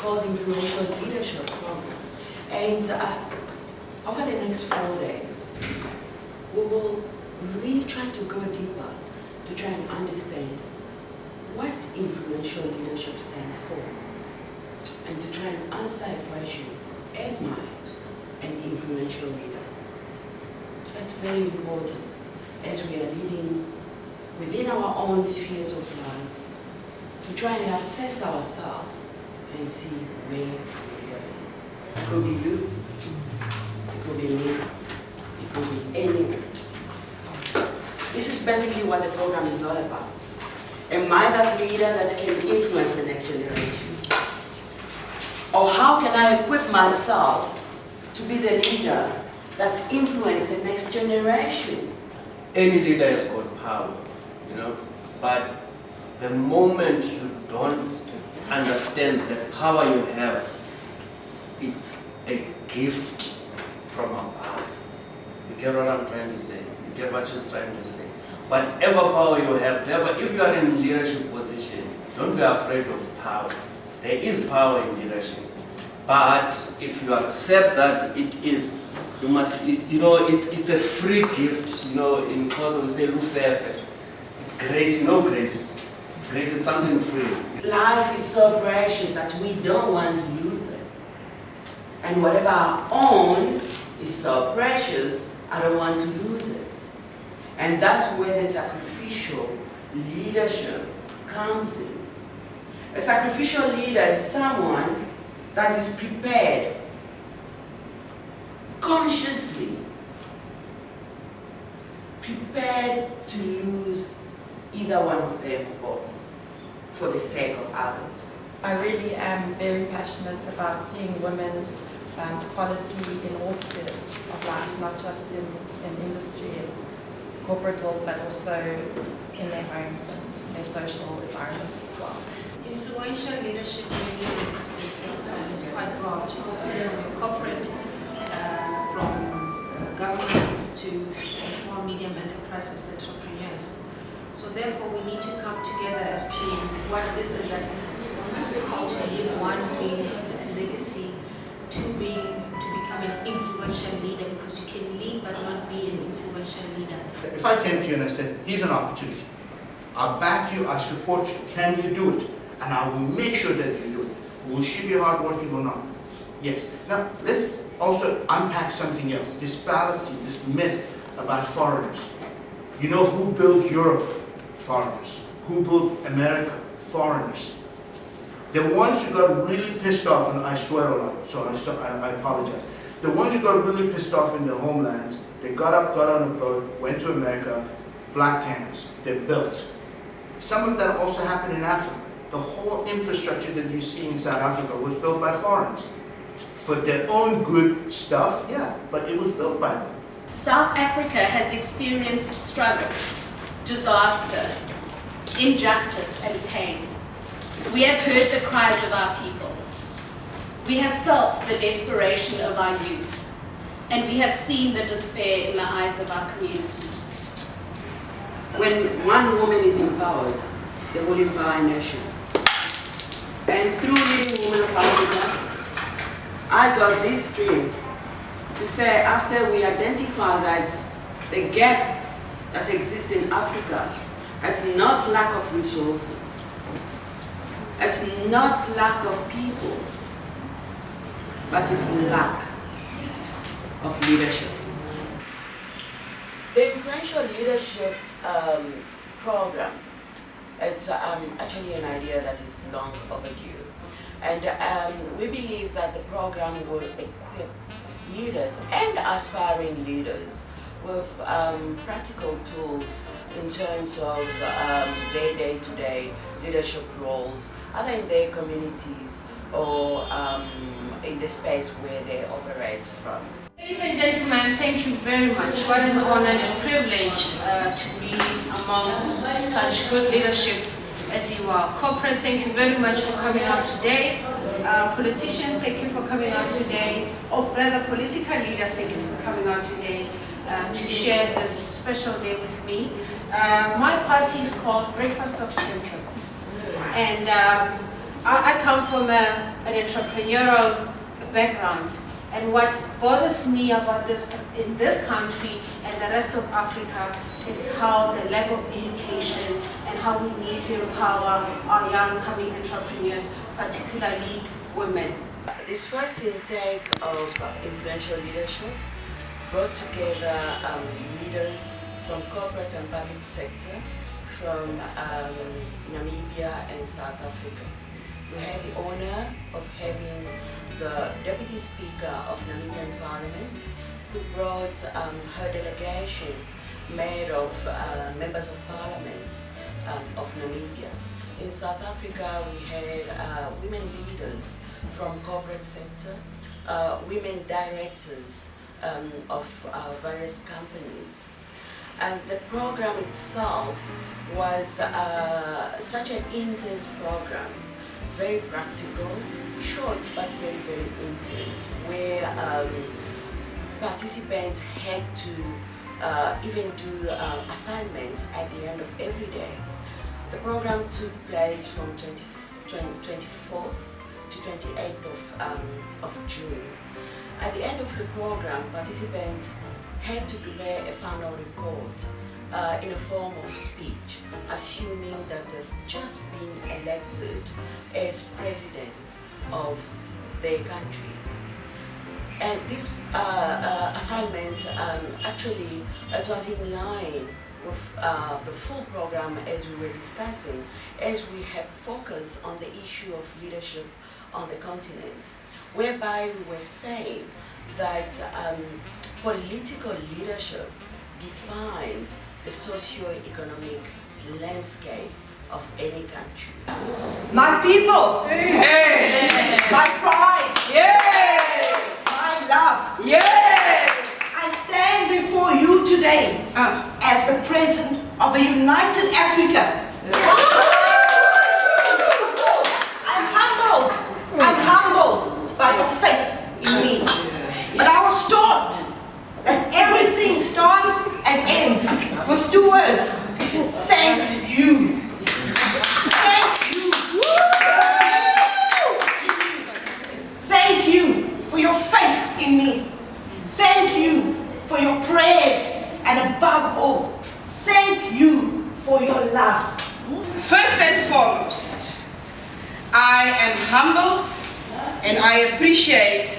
called Influential Leadership Program. And over the next 4 days, we will really try to go deeper to try and understand what influential leadership stands for, and to try and answer a question, am I an influential leader? That's very important as we are leading within our own spheres of life, to try and assess ourselves and see where we're going. It could be you, it could be me, it could be anyone. This is basically what the program is all about. Am I that leader that can influence the next generation? Or how can I equip myself to be the leader that influences the next generation? Any leader has got power, but the moment you don't understand the power you have, it's a gift from above. You get what I'm trying to say? You get what she's trying to say? Whatever power you have, if you are in leadership position, don't be afraid of power. There is power in leadership. But if you accept that it is, you must, it's a free gift, in cause we say, it's grace, grace. Grace is something free. Life is so precious that we don't want to lose it. And whatever I own is so precious, I don't want to lose it. And that's where the sacrificial leadership comes in. A sacrificial leader is someone that is prepared consciously, prepared to lose either one of them or both for the sake of others. I really am very passionate about seeing women equality in all spheres of life, not just in industry and corporate world, but also in their homes and their social environments as well. Influential leadership really is quite broad, from corporate, from governments to small, medium enterprises, entrepreneurs. So therefore we need to come together as to what is it that how to lead, one being a legacy, two being to become an influential leader, because you can lead but not be an influential leader. If I came to you and I said, here's an opportunity, I'll back you, I support you, can you do it? And I will make sure that you do it. Will she be hardworking or not? Yes. Now, let's also unpack something else. This fallacy, this myth about foreigners. You know who built Europe? Foreigners. Who built America? Foreigners. The ones who got really pissed off, and I swear a lot, so I apologize. The ones who got really pissed off in their homelands, they got on a boat, went to America, black tankers, they built. Some of that also happened in Africa. The whole infrastructure that you see in South Africa was built by foreigners. For their own good stuff, yeah, but it was built by them. South Africa has experienced struggle, disaster, injustice and pain. We have heard the cries of our people. We have felt the desperation of our youth, and we have seen the despair in the eyes of our community. When one woman is empowered, they will empower a nation. And through Leading Women of Africa, I got this dream to say, after we identify that the gap that exists in Africa, it's not lack of resources, it's not lack of people, but it's lack of leadership. The Influential Leadership Program, it's actually an idea that is long overdue. And we believe that the program will equip leaders and aspiring leaders with practical tools in terms of their day-to-day leadership roles, either in their communities or in the space where they operate from. Ladies and gentlemen, thank you very much. What an honor and privilege to be among such good leadership as you are. Corporate, thank you very much for coming out today. Politicians, thank you for coming out today. Or rather, political leaders, thank you for coming out today to share this special day with me. My party is called Breakfast of Champions. And I come from an entrepreneurial background, and what bothers me about this in this country and the rest of Africa is how the lack of education and how we need to empower our young coming entrepreneurs, particularly women. This first intake of influential leadership brought together leaders from corporate and public sector from Namibia and South Africa. We had the honor of having the Deputy Speaker of Namibian Parliament, who brought her delegation made of members of Parliament of Namibia. In South Africa, we had women leaders from corporate sector, women directors of various companies. And the program itself was such an intense program, very practical, short but very, very intense, where participants had to even do assignments at the end of every day. The program took place from 24th to 28th of June. At the end of the program, participants had to prepare a final report in a form of speech, assuming that they've just been elected as president of their countries. And this assignment actually it was in line with the full program as we were discussing, as we have focused on the issue of leadership on the continent, whereby we were saying that political leadership defines the socio-economic landscape of any country. My people, my pride, my love. I stand before you today as the President of a united Africa. I'm humbled by your faith in me. But I was taught that everything starts and ends with two words. Thank you. Thank you. Thank you for your faith in me. Thank you for your prayers, and above all, thank you for your love. First and foremost, I am humbled and I appreciate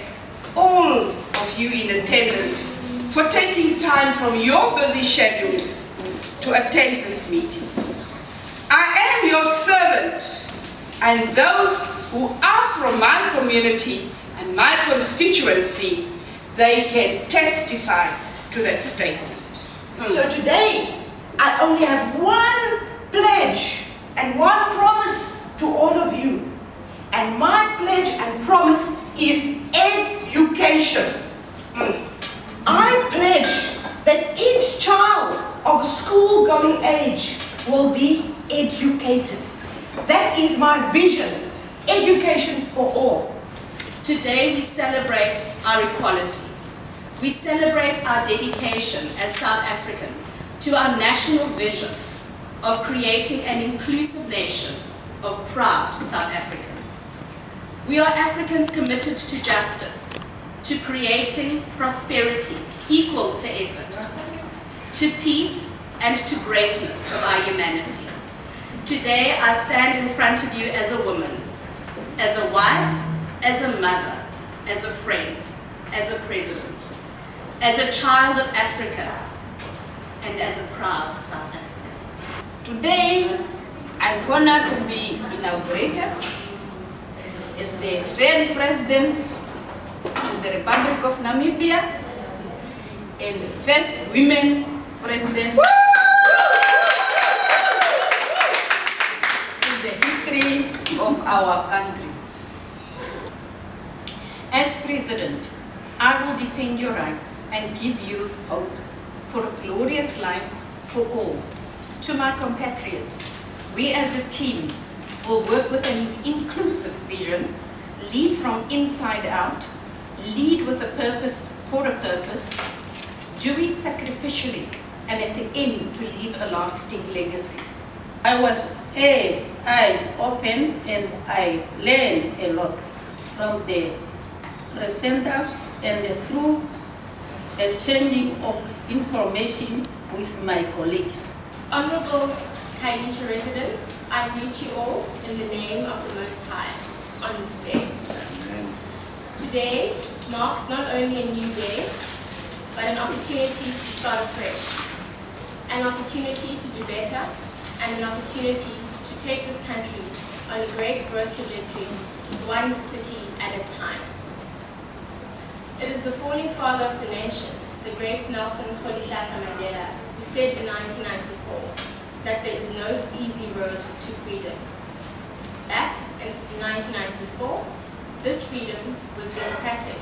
all of you in attendance for taking time from your busy schedules to attend this meeting. I am your servant, and those who are from my community and my constituency, they can testify to that statement. So today, I only have one pledge and one promise to all of you. And my pledge and promise is education. I pledge that each child of school-going age will be educated. That is my vision, education for all. Today we celebrate our equality. We celebrate our dedication as South Africans to our national vision of creating an inclusive nation of proud South Africans. We are Africans committed to justice, to creating prosperity equal to effort, to peace and to greatness of our humanity. Today I stand in front of you as a woman, as a wife, as a mother, as a friend, as a president, as a child of Africa, and as a proud South African. Today, I'm honored to be inaugurated as the third president of the Republic of Namibia and the first women president in the history of our country. As President, I will defend your rights and give you hope for a glorious life for all. To my compatriots, we as a team will work with an inclusive vision, lead from inside out, lead with a purpose for a purpose, do it sacrificially, and at the end to leave a lasting legacy. I was eyes open, and I learned a lot from the presenters and through exchanging of information with my colleagues. Honorable Kaisha residents, I greet you all in the name of the Most High on this day. Today marks not only a new day, but an opportunity to start afresh, an opportunity to do better, and an opportunity to take this country on a great growth trajectory, one city at a time. It is the founding father of the nation, the great Nelson Rolihlahla Mandela, who said in 1994 that there is no easy road to freedom. Back in 1994, this freedom was democratic,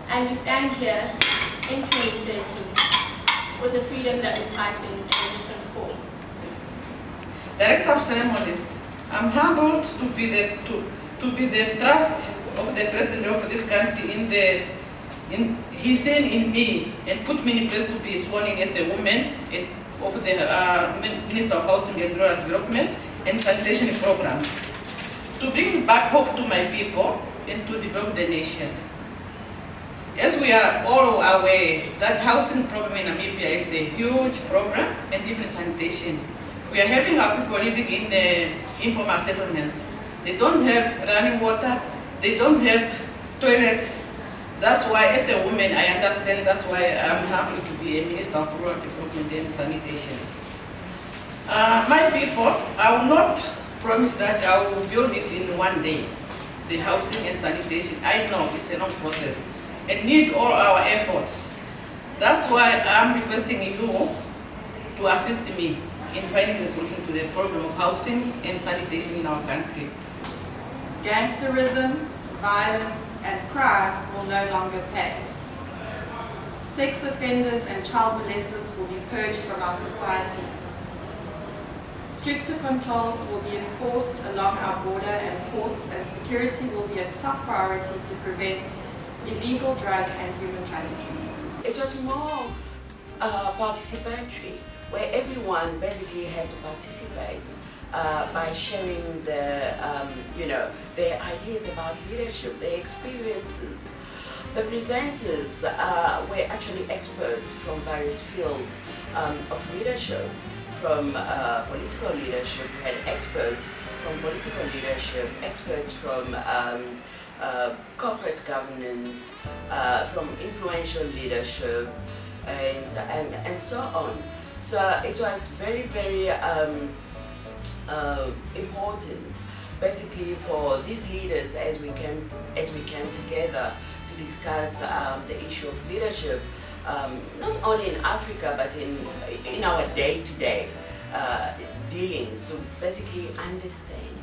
and we stand here in 2013 with a freedom that we're fighting in a different form. Director of Ceremonies, I'm humbled to be the trust of the President of this country he seen in me and put me in place to be sworn in as a woman of the Minister of Housing and Rural Development and Sanitation Programs, to bring back hope to my people and to develop the nation. As we are all aware that housing program in Namibia is a huge program, and even sanitation. We are having our people living in informal settlements. They don't have running water, they don't have toilets. That's why, as a woman, I understand. That's why I'm happy to be a Minister of Rural Development and Sanitation. My people, I will not promise that I will build it in one day. The housing and sanitation, I know it's a long process and need all our efforts. That's why I'm requesting you to assist me in finding the solution to the problem of housing and sanitation in our country. Gangsterism, violence, and crime will no longer pay. Sex offenders and child molesters will be purged from our society. Stricter controls will be enforced along our border and ports, and security will be a top priority to prevent illegal drug and human trafficking. It was more participatory, where everyone basically had to participate by sharing their ideas about leadership, their experiences. The presenters were actually experts from various fields of leadership, from political leadership. We had experts from political leadership, experts from corporate governance, from influential leadership, and so on. So it was very, very important, basically, for these leaders as we came together to discuss the issue of leadership, not only in Africa but in our day-to-day dealings, to basically understand,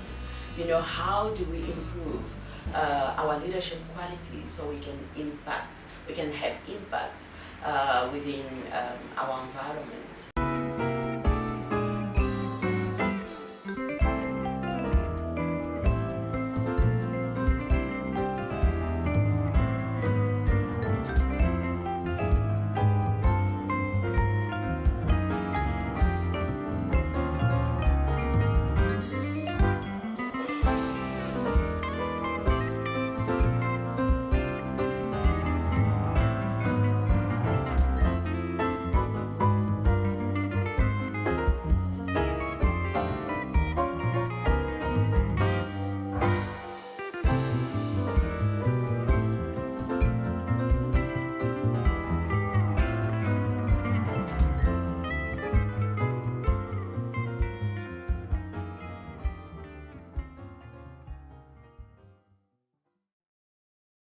how do we improve our leadership qualities so we can have impact within our environment.